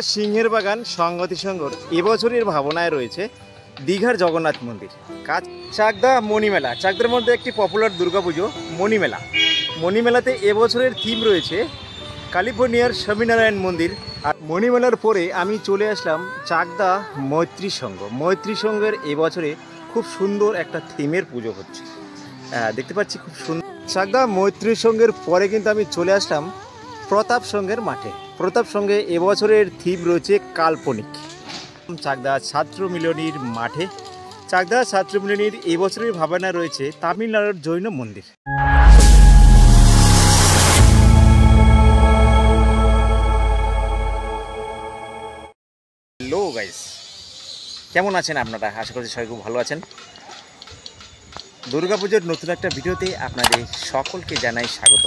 সিংহের বাগান সংগতি সংঘর এবছরের ভাবনায় রয়েছে দীঘার জগন্নাথ মন্দির। চাকদা মণিমেলা, চাকদার মধ্যে একটি পপুলার দুর্গাপুজো মণিমেলা। মণিমেলাতে এবছরের থিম রয়েছে ক্যালিফোর্নিয়ার স্বামীনারায়ণ মন্দির। আর মণিমেলার পরে আমি চলে আসলাম চাকদা মৈত্রী সংঘ। মৈত্রী সংঘের এবছরে খুব সুন্দর একটা থিমের পুজো হচ্ছে, দেখতে পাচ্ছি খুব সুন্দর। চাকদা মৈত্রী সংঘের পরে কিন্তু আমি চলে আসলাম প্রতাপ সংঘের মাঠে। প্রতাপ সংঘে এবছরের থিম রয়েছে কাল্পনিক। চাকদা ছাত্র মিলনীর মাঠে, চাকদা ছাত্র মিলনীর এবছরের ভাবনা রয়েছে তামিলনাড়ুর জৈন মন্দির। হ্যালো গাইস, কেমন আছেন আপনারা? আশা করছি সবাই খুব ভালো আছেন। দুর্গাপুজোর নতুন একটা ভিডিওতে আপনাদের সকলকে জানাই স্বাগত।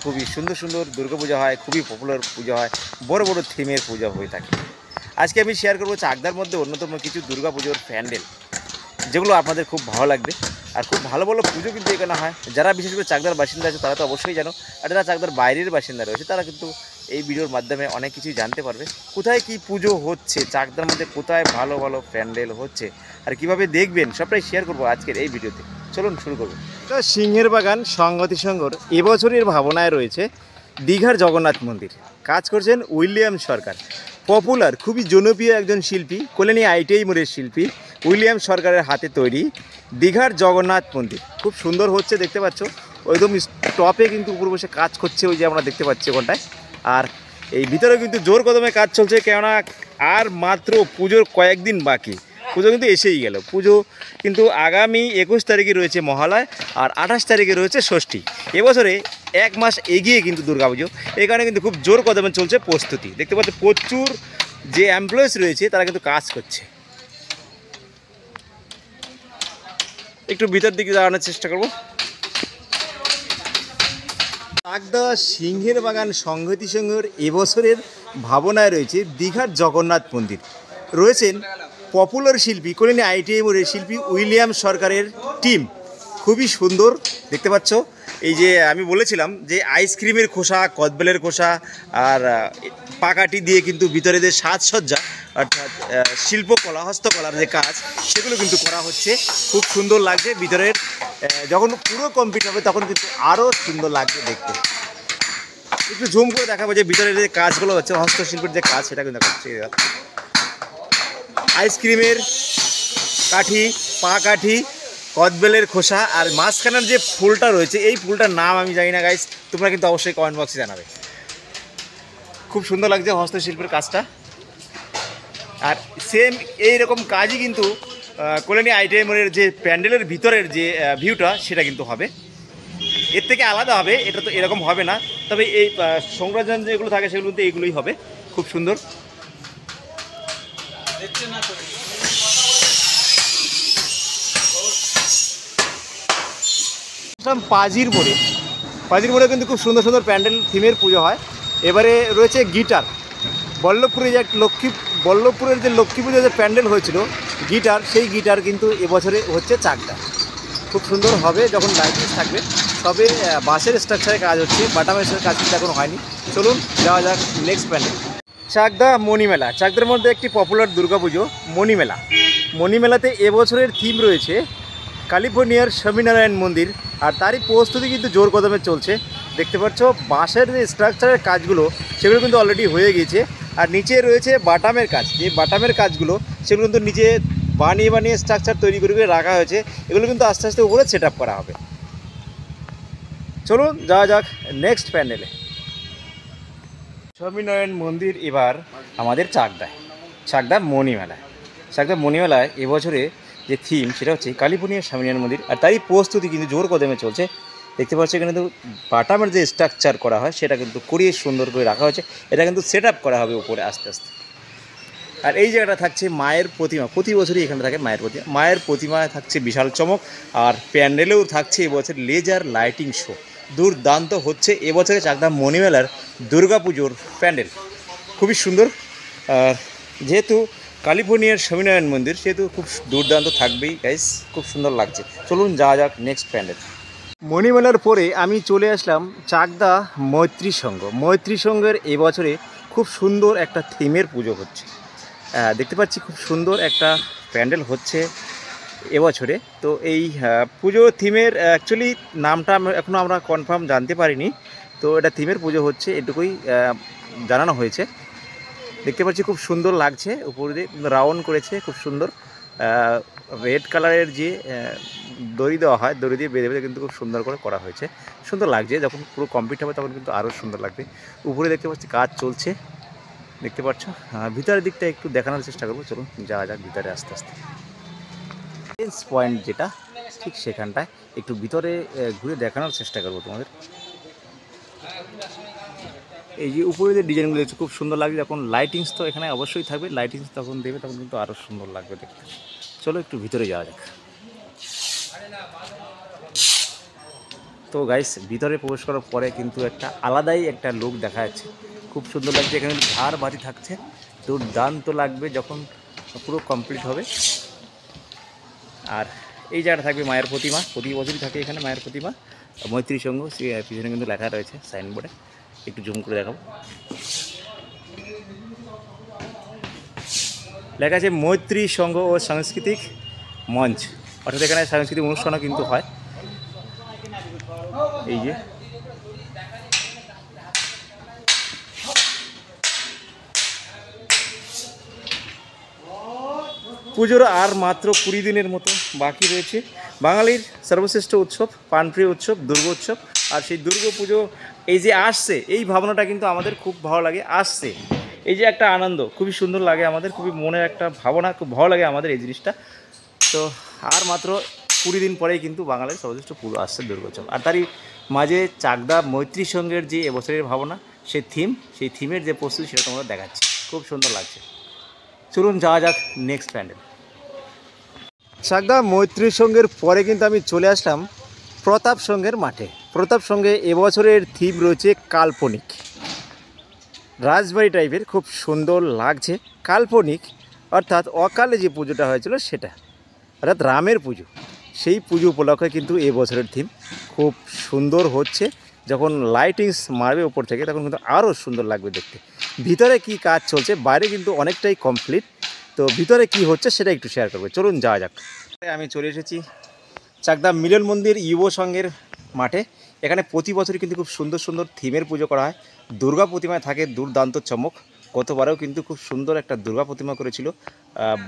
খুবই সুন্দর সুন্দর দুর্গাপূজা হয়, খুবই পপুলার পুজো হয়, বড় বড় থিমের পূজা হয়ে থাকে। আজকে আমি শেয়ার করবো চাকদার মধ্যে অন্যতম কিছু দুর্গাপুজোর প্যান্ডেল, যেগুলো আপনাদের খুব ভালো লাগবে। আর খুব ভালো ভালো পুজো কিন্তু এখানে হয়। যারা বিশেষ করে চাকদার বাসিন্দা আছে তারা তো অবশ্যই জানো, আর যারা চাকদার বাইরের বাসিন্দা রয়েছে তারা কিন্তু এই ভিডিওর মাধ্যমে অনেক কিছুই জানতে পারবে। কোথায় কি পুজো হচ্ছে, চাকদার মধ্যে কোথায় ভালো ভালো প্যান্ডেল হচ্ছে, আর কিভাবে দেখবেন সবটাই শেয়ার করবো আজকের এই ভিডিওতে। চলুন শুরু করবো। সিংহের বাগান সংগতি সংঘর এবছরের ভাবনায় রয়েছে দীঘার জগন্নাথ মন্দির। কাজ করছেন উইলিয়াম সরকার, পপুলার খুবই জনপ্রিয় একজন শিল্পী, কল্যাণী আইটিআই মোড়ের শিল্পী উইলিয়াম সরকারের হাতে তৈরি দীঘার জগন্নাথ মন্দির। খুব সুন্দর হচ্ছে, দেখতে পাচ্ছ একদম টপে কিন্তু উপর বসে কাজ করছে, ওই যে আমরা দেখতে পাচ্ছি ওখানটায়। আর এই ভিতরে কিন্তু জোর কদমে কাজ চলছে, কেননা আর মাত্র পুজোর কয়েকদিন বাকি। পুজো কিন্তু এসেই গেল। পুজো কিন্তু আগামী 21 তারিখে রয়েছে মহালয়, আর 28 তারিখে রয়েছে ষষ্ঠী। এবছরে এক মাস এগিয়ে কিন্তু দুর্গাপুজো, এই কারণে কিন্তু খুব জোর কদমে চলছে প্রস্তুতি। দেখতে পাচ্ছি প্রচুর যে এমপ্লয়িজ রয়েছে তারা কিন্তু কাজ করছে। একটু ভিতর দিকে যাওয়ানোর চেষ্টা করব। চাকদা সিংহের বাগান সংহতি সংঘের এবছরের ভাবনায় রয়েছে দীঘার জগন্নাথ মন্দির। রয়েছেন পপুলার শিল্পী, কল্যাণী আইটিআই মোড়ের শিল্পী উইলিয়াম সরকারের টিম। খুবই সুন্দর দেখতে পাচ্ছ। এই যে আমি বলেছিলাম যে আইসক্রিমের খোসা, কদবেলের খোসা আর পাকাটি দিয়ে কিন্তু ভিতরে যে সাজসজ্জা অর্থাৎ শিল্পকলা, হস্তকলার যে কাজ, সেগুলো কিন্তু করা হচ্ছে। খুব সুন্দর লাগছে। ভিতরের যখন পুরো কমপ্লিট হবে তখন কিন্তু আরও সুন্দর লাগবে দেখতে। একটু জুম করে দেখাবো যে ভিতরের যে কাজগুলো হচ্ছে, হস্তশিল্পের যে কাজ, সেটা কিন্তু হচ্ছে। আইসক্রিমের কাঠি, পা কাঠি, কদবেলের খোসা, আর মাঝখানের যে ফুলটা রয়েছে, এই ফুলটার নাম আমি জানি না গাইস, তোমরা কিন্তু অবশ্যই কমেন্ট বক্সে জানাবে। খুব সুন্দর লাগছে হস্তশিল্পের কাজটা। আর সেম এইরকম কাজই কিন্তু কল্যাণী আইটিআই মোড়ের যে প্যান্ডেলের ভিতরের যে ভিউটা, সেটা কিন্তু হবে। এর থেকে আলাদা হবে, এটা তো এরকম হবে না। তবে এই সংরক্ষণ যেগুলো থাকে সেগুলো কিন্তু এইগুলোই হবে। খুব সুন্দর। পাজির মোড়ে, পাজির মোড়ে কিন্তু খুব সুন্দর সুন্দর প্যান্ডেল থিমের পুজো হয়। এবারে রয়েছে গিটার। বল্লভপুরে যে বল্লভপুরের যে লক্ষ্মী পুজোর যে প্যান্ডেল হয়েছিল গিটার, সেই গিটার কিন্তু এবছরে হচ্ছে চাকদা। খুব সুন্দর হবে যখন লাইটিং থাকবে। তবে বাঁশের স্ট্রাকচারে কাজ হচ্ছে, বাটামের কাজ কিন্তু এখন হয়নি। চলুন যাওয়া যাক নেক্সট প্যান্ডেল। চাকদা মণিমেলা, চাকদার মধ্যে একটি পপুলার দুর্গাপুজো মণিমেলা। মণিমেলাতে এবছরের থিম রয়েছে ক্যালিফোর্নিয়ার স্বামীনারায়ণ মন্দির, আর তারই প্রস্তুতি কিন্তু জোর কদমে চলছে। দেখতে পাচ্ছ বাঁশের যে স্ট্রাকচারের কাজগুলো, সেগুলো কিন্তু অলরেডি হয়ে গিয়েছে। আর নিচে রয়েছে বাটামের কাজ, যে বাটামের কাজগুলো সেগুলো কিন্তু নিচে বানিয়ে বানিয়ে স্ট্রাকচার তৈরি করে রাখা হয়েছে। এগুলো কিন্তু আস্তে আস্তে উপরে সেট আপ করা হবে। চলুন যাওয়া যাক নেক্সট প্যান্ডেলে। স্বামীনারায়ণ মন্দির এবার আমাদের চাকদায়, চাকদা মণিমেলায়। চাকদা মণিমেলায় এবছরে যে থিম সেটা হচ্ছে ক্যালিফোর্নিয়ার স্বামীনারায়ণ মন্দির, আর তারই প্রস্তুতি কিন্তু জোর কদমে চলছে। দেখতে পাচ্ছি এখানে কিন্তু বাটামের যে স্ট্রাকচার করা হয় সেটা কিন্তু করিয়ে সুন্দর করে রাখা হয়েছে। এটা কিন্তু সেট আপ করা হবে উপরে আস্তে আস্তে। আর এই জায়গাটা থাকছে মায়ের প্রতিমা, প্রতি বছরই এখানে থাকে মায়ের প্রতিমা। মায়ের প্রতিমায় থাকছে বিশাল চমক, আর প্যান্ডেলেও থাকছে এবছর লেজার লাইটিং শো। দুর্দান্ত হচ্ছে এবছরে চাকদা মণিমেলার দুর্গাপুজোর প্যান্ডেল, খুবই সুন্দর। আর যেহেতু ক্যালিফোর্নিয়ার স্বামীনারায়ণ মন্দির, সেহেতু খুব দুর্দান্ত থাকবেই গাইস, খুব সুন্দর লাগছে। চলুন যাওয়া যাক নেক্সট প্যান্ডেল। মণিমেলার পরে আমি চলে আসলাম চাকদা মৈত্রী সংঘ। মৈত্রী সংঘের এবছরে খুব সুন্দর একটা থিমের পুজো হচ্ছে। দেখতে পাচ্ছি খুব সুন্দর একটা প্যান্ডেল হচ্ছে এবছরে। তো এই পুজো থিমের অ্যাকচুয়ালি নামটা এখনও আমরা কনফার্ম জানতে পারিনি। তো এটা থিমের পুজো হচ্ছে এটুকুই জানানো হয়েছে। দেখতে পাচ্ছি খুব সুন্দর লাগছে, উপর দিয়ে রাউন্ড করেছে খুব সুন্দর। রেড কালারের যে দড়ি দেওয়া হয়, দড়ি দিয়ে বেঁধে বেঁধে কিন্তু খুব সুন্দর করে করা হয়েছে, সুন্দর লাগছে। যখন পুরো কমপ্লিট হবে তখন কিন্তু আরও সুন্দর লাগবে। উপরে দেখতে পাচ্ছি কাজ চলছে, দেখতে পাচ্ছ। ভিতরের দিকটা একটু দেখানোর চেষ্টা করবো, চলুন যাওয়া যাক ভিতরে আস্তে আস্তে। চেঞ্জ পয়েন্ট যেটা ঠিক সেখানটায় একটু ভিতরে ঘুরে দেখানোর চেষ্টা করবো তোমাদের। এই যে উপরে যে ডিজাইনগুলো দেখছি খুব সুন্দর লাগছে। যখন লাইটিংস তো এখানে অবশ্যই থাকবে, লাইটিংস তখন দেবে তখন কিন্তু আরও সুন্দর লাগবে দেখতে। চলো একটু ভিতরে যাওয়া যাক। তো গাইস, ভিতরে প্রবেশ করার পরে কিন্তু একটা আলাদাই একটা লুক দেখা যাচ্ছে, খুব সুন্দর লাগছে। এখানে ঝাড় বাতি থাকছে, দুর্দান্ত লাগবে যখন পুরো কমপ্লিট হবে। আর এই জায়গাটা থাকবে মায়ের প্রতিমা, প্রতি বছরই থাকে এখানে মায়ের প্রতিমা, মৈত্রী সংঘ। পিছনে কিন্তু লেখা রয়েছে সাইনবোর্ডে, একটু জুম করে দেখাবো। লেখা আছে মৈত্রী সংঘ ও সাংস্কৃতিক মঞ্চ, অর্থাৎ এখানে সাংস্কৃতিক অনুষ্ঠানও কিন্তু হয়। এই যে পুজোর আর মাত্র 20 দিনের মতো বাকি রয়েছে। বাঙালির সর্বশ্রেষ্ঠ উৎসব, প্রাণপ্রিয় উৎসব দুর্গোৎসব। আর সেই দুর্গা পুজো এই যে আসছে, এই ভাবনাটা কিন্তু আমাদের খুব ভালো লাগে। আসছে এই যে একটা আনন্দ, খুবই সুন্দর লাগে আমাদের, খুবই মনের একটা ভাবনা, খুব ভালো লাগে আমাদের এই জিনিসটা। তো আর মাত্র 20 দিন পরেই কিন্তু বাঙালির সর্বশ্রেষ্ঠ পুজো আসছে দুর্গোৎসব। আর তারই মাঝে চাকদা মৈত্রী সংঘের যে এবছরের ভাবনা, সেই থিমের যে প্রস্তুতি সেটা তোমরা দেখাচ্ছি, খুব সুন্দর লাগছে। চলুন যাওয়া যাক নেক্সট প্যান্ডেল। চাকদা মৈত্রী সংঘের পরে কিন্তু আমি চলে আসলাম প্রতাপ সংঘের মাঠে। প্রতাপ সংঘে এবছরের থিম রয়েছে কাল্পনিক, রাজবাড়ি টাইপের, খুব সুন্দর লাগছে। কাল্পনিক অর্থাৎ অকালে যে পুজোটা হয়েছিল সেটা, অর্থাৎ রামের পুজো, সেই পুজো উপলক্ষে কিন্তু এবছরের থিম খুব সুন্দর হচ্ছে। যখন লাইটিংস মারবে ওপর থেকে তখন কিন্তু আরও সুন্দর লাগবে দেখতে। ভিতরে কি কাজ চলছে, বাইরে কিন্তু অনেকটাই কমপ্লিট। তো ভিতরে কি হচ্ছে সেটা একটু শেয়ার করবো, চলুন যাওয়া যাক। আমি চলে এসেছি চাকদা মিলন মন্দির যুব সংঘের মাঠে। এখানে প্রতি বছরই কিন্তু খুব সুন্দর সুন্দর থিমের পুজো করা হয়। দুর্গা প্রতিমায় থাকে দুর্দান্ত চমক। গতবারেও কিন্তু খুব সুন্দর একটা দুর্গা প্রতিমা করেছিল,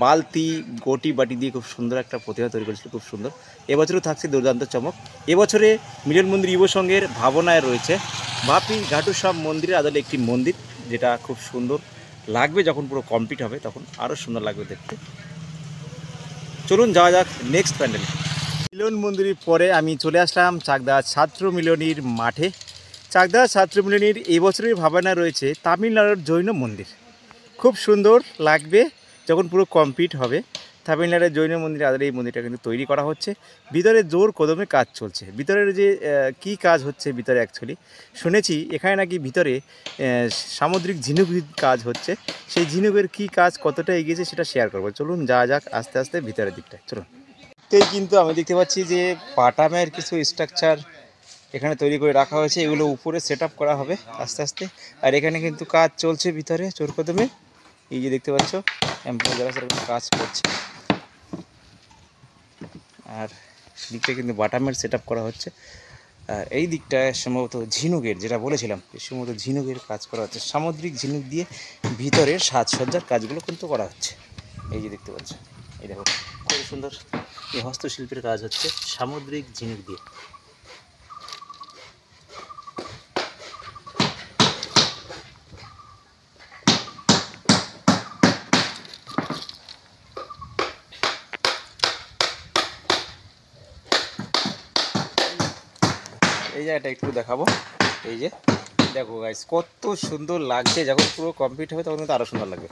বালতি গটি বাটি দিয়ে খুব সুন্দর একটা প্রতিমা তৈরি করেছিল, খুব সুন্দর। এবছরও থাকছে দুর্দান্ত চমক। এবছরে মিলন মন্দির যুব সংঘের ভাবনায় রয়েছে বাপি ঘাটুশ্যাম মন্দিরের আদলে একটি মন্দির, যেটা খুব সুন্দর লাগবে। যখন পুরো কমপ্লিট হবে তখন আরও সুন্দর লাগবে দেখতে। চলুন যাওয়া যাক নেক্সট প্যান্ডেল। মিলন মন্দিরের পরে আমি চলে আসলাম চাকদা ছাত্র মিলনীর মাঠে। চাকদা ছাত্র মিলনীর এবছরের ভাবনা রয়েছে তামিলনাড়ুর জৈন মন্দির, খুব সুন্দর লাগবে যখন পুরো কমপ্লিট হবে। তামিলনাড়ুর জৈন মন্দির আদলে এই মন্দিরটা কিন্তু তৈরি করা হচ্ছে। ভিতরে জোর কদমে কাজ চলছে। ভিতরের যে কি কাজ হচ্ছে ভিতরে, অ্যাকচুয়ালি শুনেছি এখানে নাকি ভিতরে সামুদ্রিক ঝিনুকের কাজ হচ্ছে। সেই ঝিনুকের কি কাজ কতটা এগিয়েছে সেটা শেয়ার করবো। চলুন যাওয়া যাক আস্তে আস্তে ভিতরের দিকটায়, চলুন। তাই কিন্তু আমি দেখতে পাচ্ছি যে পাটামের কিছু স্ট্রাকচার এখানে তৈরি করে রাখা হয়েছে, এগুলো উপরে সেট আপ করা হবে আস্তে আস্তে। আর এখানে কিন্তু কাজ চলছে ভিতরে জোর কদমে। এই যে দেখতে পাচ্ছ এমপ্লয়ি যারা সেরকম কাজ করছে। আর দিকটা কিন্তু বাটামের সেট আপ করা হচ্ছে। আর এই দিকটায় সম্ভবত ঝিনুকের, যেটা বলেছিলাম সম্ভবত ঝিনুকের কাজ করা হচ্ছে। সামুদ্রিক ঝিনুক দিয়ে ভিতরের সাজসজ্জার কাজগুলো কিন্তু করা হচ্ছে। এই যে দেখতে পাচ্ছ, এই দেখো খুব সুন্দর এই হস্তশিল্পের কাজ হচ্ছে সামুদ্রিক ঝিনুক দিয়ে। এই জায়গাটা একটু দেখাবো। এই যে দেখো গাইস, কত সুন্দর লাগছে। যখন পুরো কমপ্লিট হবে তখন কিন্তু আরো সুন্দর লাগবে।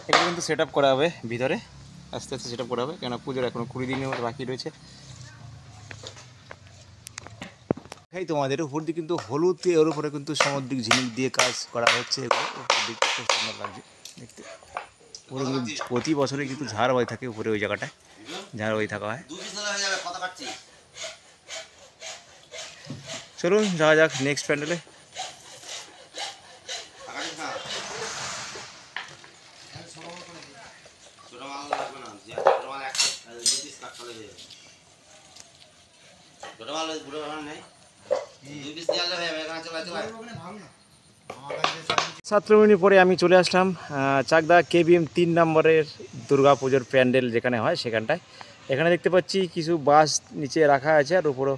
এটা কিন্তু সেট আপ করা হবে ভিতরে, আস্তে আস্তে সেট আপ করা হবে, কেননা পুজোর এখনো 20 দিনের মতো বাকি রয়েছে। তোমাদের উপর দিয়ে কিন্তু হলুদ, এর উপরে কিন্তু সামুদ্রিক ঝিনুক দিয়ে কাজ করা হচ্ছে। উপর দিকটা খুব সুন্দর লাগছে দেখতে। প্রতি বছরে কিন্তু ঝাড়বাতি থাকে উপরে, ওই জায়গাটায় ঝাড়বাতি থাকা হয়। চলুন যাওয়া যাক নেক্সট প্যান্ডেলে। সাত মিনিট পরে আমি চলে আসলাম চাকদা KBM 3 নম্বরের দুর্গাপুজোর প্যান্ডেল যেখানে হয় সেখানটায়। এখানে দেখতে পাচ্ছি কিছু বাঁশ নিচে রাখা আছে, আর উপরও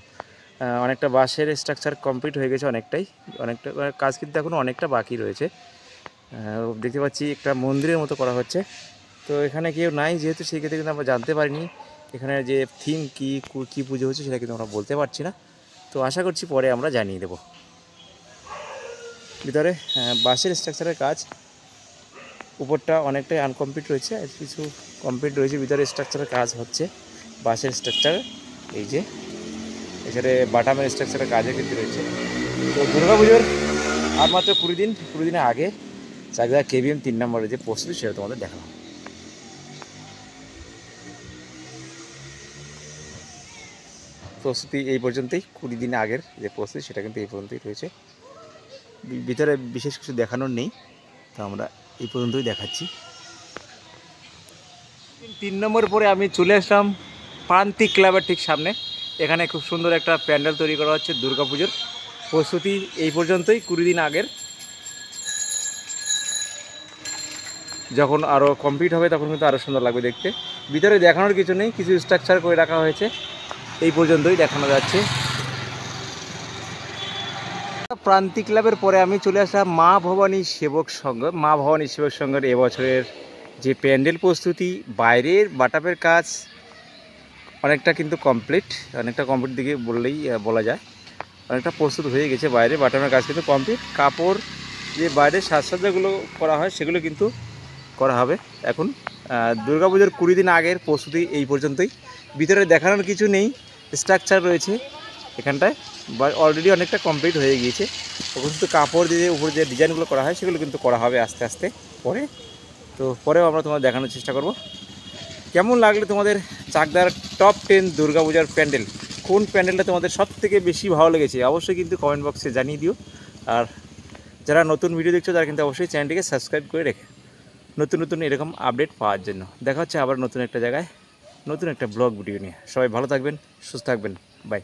অনেকটা বাঁশের স্ট্রাকচার কমপ্লিট হয়ে গেছে, অনেকটা কাজ কিন্তু এখনও অনেকটা বাকি রয়েছে। দেখতে পাচ্ছি একটা মন্দিরের মতো করা হচ্ছে। তো এখানে কেউ নাই যেহেতু, সেই ক্ষেত্রে কিন্তু আমরা জানতে পারিনি এখানে যে থিম কী পুজো হচ্ছে সেটা কিন্তু আমরা বলতে পারছি না। তো আশা করছি পরে আমরা জানিয়ে দেব। ভিতরে বাঁশের স্ট্রাকচারের কাজ, উপরটা অনেকটাই আনকমপ্লিট রয়েছে, আর কিছু কমপ্লিট রয়েছে। ভিতরে স্ট্রাকচারের কাজ হচ্ছে বাঁশের স্ট্রাকচার, এই যে এখানে বাটামের স্ট্রাকচারের কাজও কিন্তু রয়েছে। তো দুর্গাপুজোর আর মাত্র 20 দিনের আগে চাকদা KBM 3 নম্বরের যে প্রস্তুতি সেটা তোমাদের দেখালাম। প্রস্তুতি এই পর্যন্তই, 20 দিন আগের যে প্রস্তুতি সেটা কিন্তু এই পর্যন্তই রয়েছে। ভিতরে বিশেষ কিছু দেখানোর নেই, তো আমরা এই পর্যন্তই দেখাচ্ছি। 3 নম্বর পরে আমি চলে আসলাম প্রান্তিক ক্লাবের ঠিক সামনে। এখানে খুব সুন্দর একটা প্যান্ডেল তৈরি করা হচ্ছে দুর্গাপুজোর। প্রস্তুতি এই পর্যন্তই, 20 দিন আগের। যখন আরও কমপ্লিট হবে তখন কিন্তু আরও সুন্দর লাগবে দেখতে। ভিতরে দেখানোর কিছু নেই, কিছু স্ট্রাকচার করে রাখা হয়েছে, এই পর্যন্তই দেখানো যাচ্ছে। প্রান্তিক ক্লাবের পরে আমি চলে আসলাম মা ভবানী সেবক সংঘের এবছরের যে প্যান্ডেল প্রস্তুতি, বাইরের বাটাপের কাজ অনেকটা কিন্তু কমপ্লিট দিকে বললেই বলা যায়। অনেকটা প্রস্তুত হয়ে গেছে, বাইরে বাটামের কাজ কিন্তু কমপ্লিট। কাপড় যে বাইরের সাজসজ্জাগুলো করা হয় সেগুলো কিন্তু করা হবে এখন। দুর্গাপুজোর 20 দিন আগের প্রস্তুতি এই পর্যন্তই। ভিতরে দেখানোর কিছু নেই, স্ট্রাকচার রয়েছে এখানটায়, বা অলরেডি অনেকটা কমপ্লিট হয়ে গিয়েছে। ওখানে শুধু কাপড় দিয়ে উপরে যে ডিজাইনগুলো করা হয় সেগুলো কিন্তু করা হবে আস্তে আস্তে পরে। তো পরেও আমরা তোমাদের দেখানোর চেষ্টা করব। কেমন লাগলে তোমাদের চাকদার টপ 10 দুর্গাপূজার প্যান্ডেল, কোন প্যান্ডেলটা তোমাদের সব থেকে বেশি ভালো লেগেছে অবশ্যই কিন্তু কমেন্ট বক্সে জানিয়ে দিও। আর যারা নতুন ভিডিও দেখছো তারা কিন্তু অবশ্যই চ্যানেলটিকে সাবস্ক্রাইব করে রেখে নতুন এরকম আপডেট পাওয়ার জন্য। দেখা হচ্ছে আবার নতুন একটা জায়গায় নতুন একটা ব্লগ ভিডিও নিয়ে। সবাই ভালো থাকবেন, সুস্থ থাকবেন, বাই।